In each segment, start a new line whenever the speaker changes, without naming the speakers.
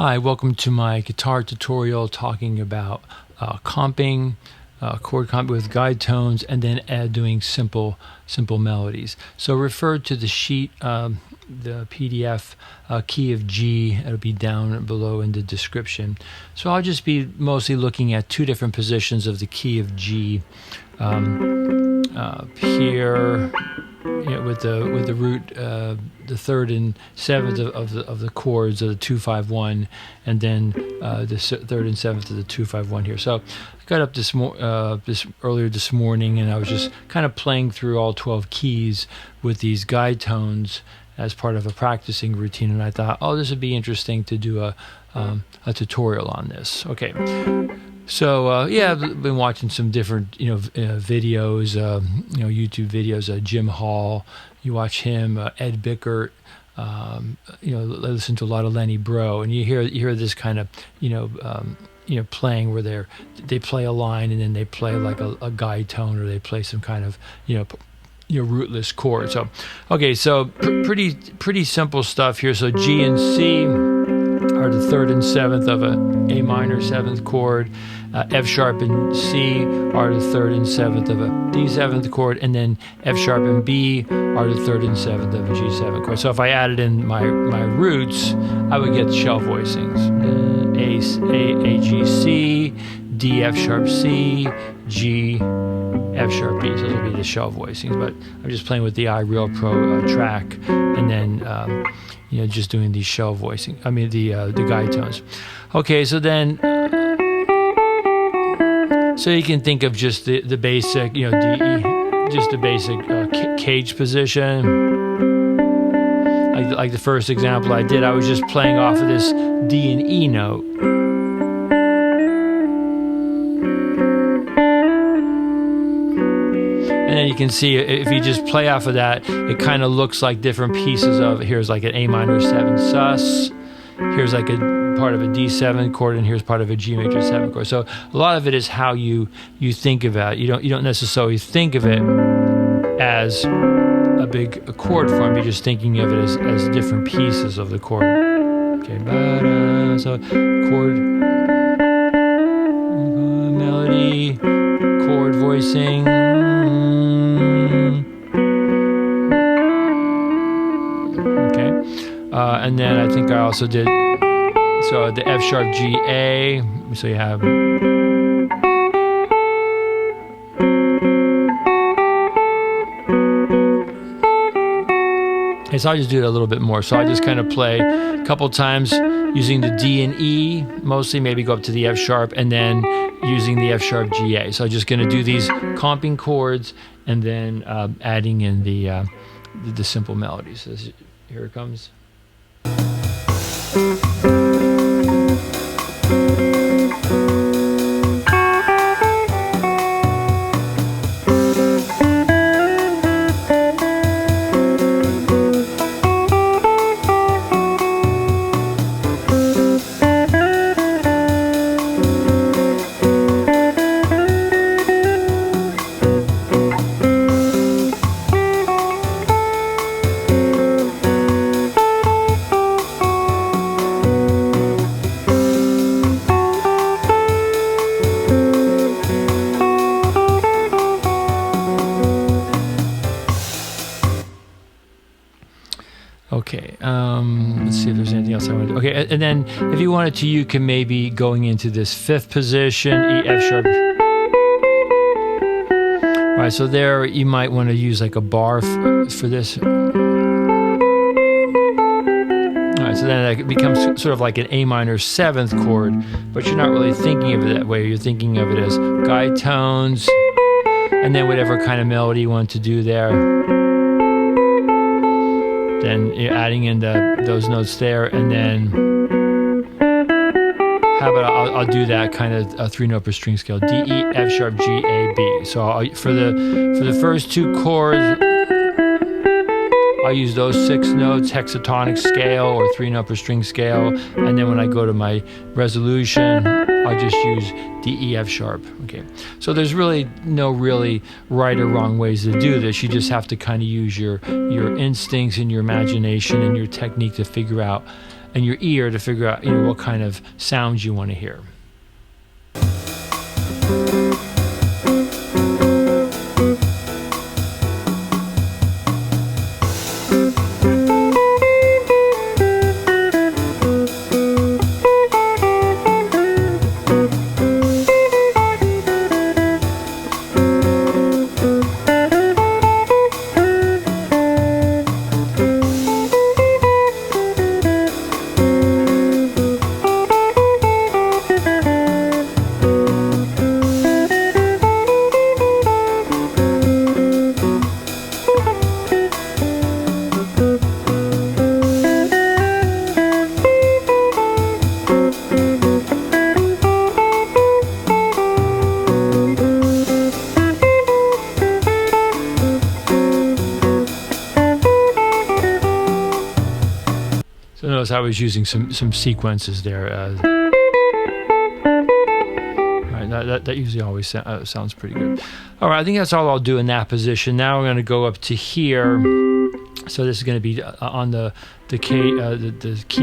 Hi, welcome to my guitar tutorial talking about comping, chord comping with guide tones, and then doing simple melodies. So refer to the sheet, the PDF key of G. It'll be down below in the description. So I'll just be mostly looking at two different positions of the key of G. Here, with the root, the third and seventh of the chords of the 2-5-1, and then the third and seventh of the 2-5-1 here. So I got up earlier this morning, and I was just kind of playing through all 12 keys with these guide tones as part of a practicing routine, and I thought, oh, this would be interesting to do a tutorial on this. Okay. So yeah, I've been watching some different videos, YouTube videos. Jim Hall, you watch him. Ed Bickert, listen to a lot of Lenny Bro, and you hear this kind of playing where they play a line and then they play like a guide tone, or they play some kind of rootless chord. So okay, so pretty simple stuff here. So G and C are the third and seventh of a A minor seventh chord. F sharp and C are the third and seventh of a D seventh chord, and then F sharp and B are the third and seventh of a G seventh chord. So if I added in my roots, I would get shell voicings: A G C, D F sharp C, G F sharp B. So those will be the shell voicings. But I'm just playing with the iReal Pro track, and then just doing these shell voicing. I mean the guide tones. Okay, so then. So you can think of just the basic, D, E, just the basic cage position. Like the first example I did, I was just playing off of this D and E note. And then you can see if you just play off of that, it kind of looks like different pieces of, here's like an A minor 7 sus, here's like a part of a D7 chord, and here's part of a G major 7 chord. So a lot of it is how you think about it. You don't necessarily think of it as a big chord form. You're just thinking of it as different pieces of the chord. Okay, so chord, melody, chord voicing. Okay, and then I think I also did. So the F sharp G A, so you have. Okay, so I just do it a little bit more. So I just kind of play a couple times using the D and E, mostly, maybe go up to the F sharp, and then using the F sharp G A. So I'm just going to do these comping chords, and then adding in the simple melodies. So here it comes. Okay, let's see if there's anything else I want to do. Okay, and then if you wanted to, you can maybe going into this fifth position, E, F sharp. All right, so there you might want to use like a bar for this. All right, so then it becomes sort of like an A minor 7th chord, but you're not really thinking of it that way. You're thinking of it as guide tones, and then whatever kind of melody you want to do there. Then you're adding in those notes there, and then how about I'll do that kind of a 3-note per string scale: D, E, F sharp, G, A, B. So for the first two chords, I'll use those 6 notes, hexatonic scale or 3-note per string scale, and then when I go to my resolution, I'll just use D, E, F sharp. Okay, so there's really no right or wrong ways to do this. You just have to kind of use your instincts and your imagination and your technique to figure out and your ear to figure out, what kind of sounds you want to hear. I was using some sequences there. Right, that usually always sounds pretty good. All right, I think that's all I'll do in that position. Now we're going to go up to here. So this is going to be on the key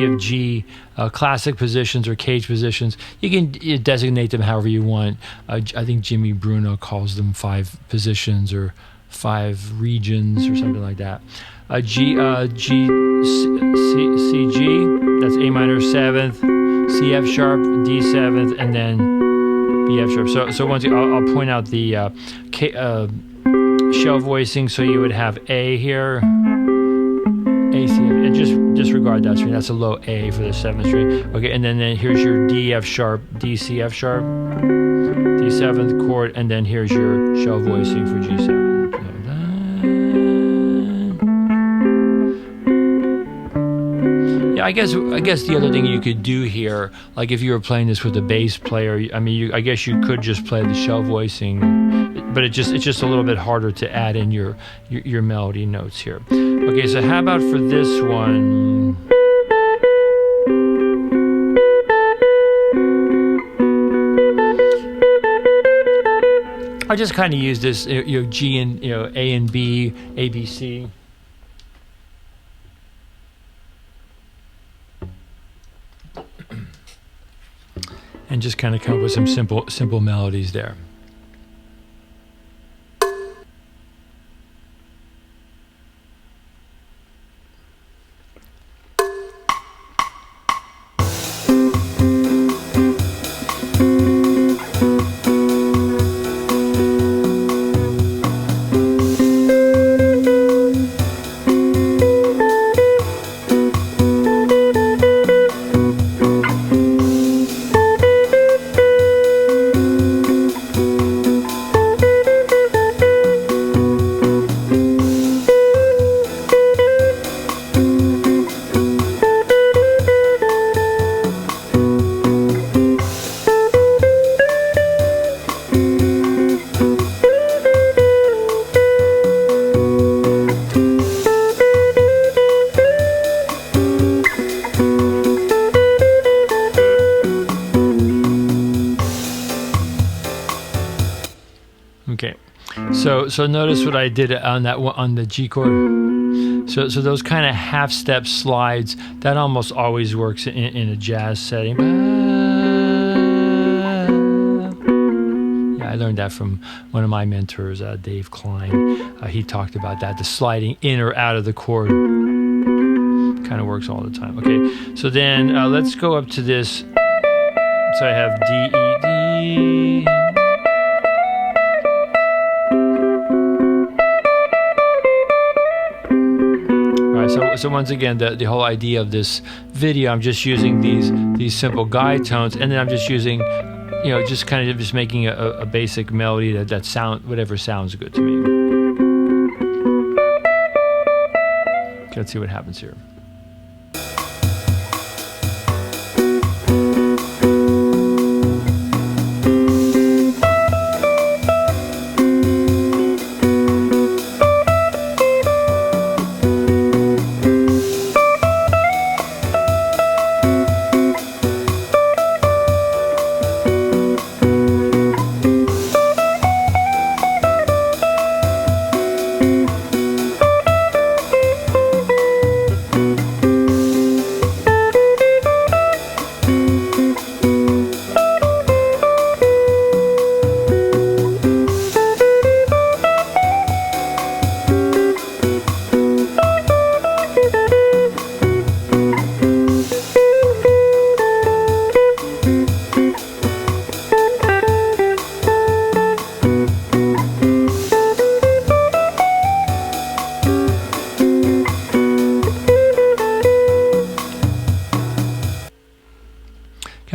of G, classic positions or cage positions. You can designate them however you want. I think Jimmy Bruno calls them 5 positions or 5 regions or something like that. G, C, G, that's A minor 7th, C F sharp, D 7th, and then B F sharp. So once I'll point out the shell voicing. So you would have A here, A, C, F, and just disregard that string. That's a low A for the 7th string. Okay, and then here's your D F sharp, D C F sharp, D 7th chord, and then here's your shell voicing for G7. Yeah, I guess the other thing you could do here, like if you were playing this with a bass player, I mean, I guess you could just play the shell voicing, but it's just a little bit harder to add in your melody notes here. Okay, so how about for this one? I just kind of use this, G and A and B, A, B, C. And just kind of come up with some simple melodies there. So notice what I did on that one, on the G chord. So those kind of half step slides, that almost always works in a jazz setting. Yeah, I learned that from one of my mentors, Dave Klein. He talked about that, the sliding in or out of the chord. Kind of works all the time. Okay, so then let's go up to this. So I have D, E, D. So once again, the whole idea of this video, I'm just using these simple guide tones, and then I'm just using, just kind of just making a basic melody that sound whatever sounds good to me. Okay, let's see what happens here.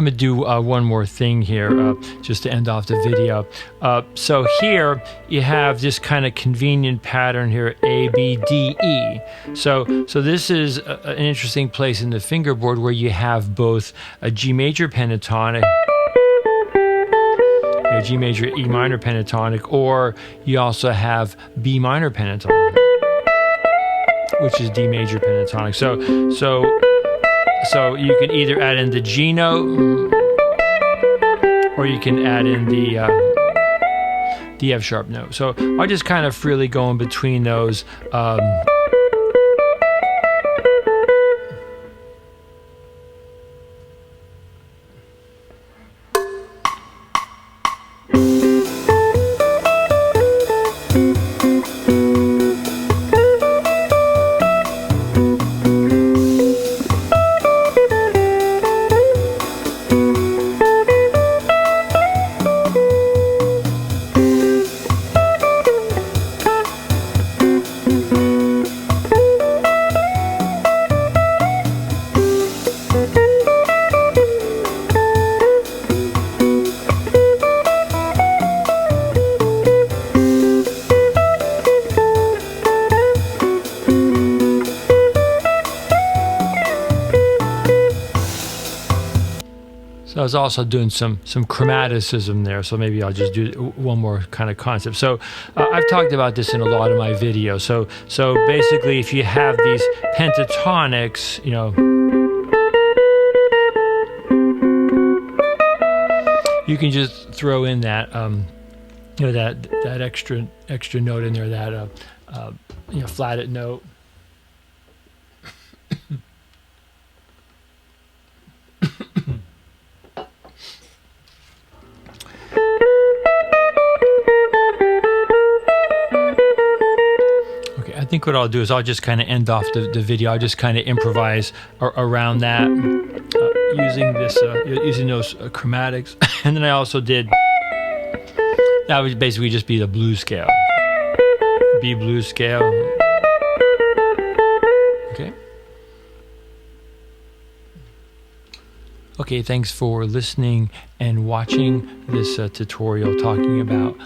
I'm going to do one more thing here just to end off the video. So here you have this kind of convenient pattern here, A, B, D, E. So this is an interesting place in the fingerboard where you have both a G major pentatonic, a G major E minor pentatonic, or you also have B minor pentatonic, which is D major pentatonic. So you can either add in the G note, or you can add in the F sharp note. So I just kind of freely go in between those. So I was also doing some chromaticism there, so maybe I'll just do one more kind of concept. So I've talked about this in a lot of my videos. So basically, if you have these pentatonics, you know, you can just throw in that you know, that extra note in there, that you know, flatted note. I think what I'll do is I'll just kind of end off the video. I'll just kind of improvise around that using this, using those chromatics. And then I also did, that would basically just be the blues scale, B blues scale. Okay. Okay, thanks for listening and watching this tutorial talking about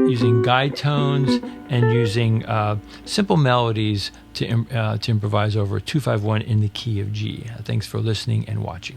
using guide tones and using simple melodies to improvise over 251 in the key of G. Thanks for listening and watching.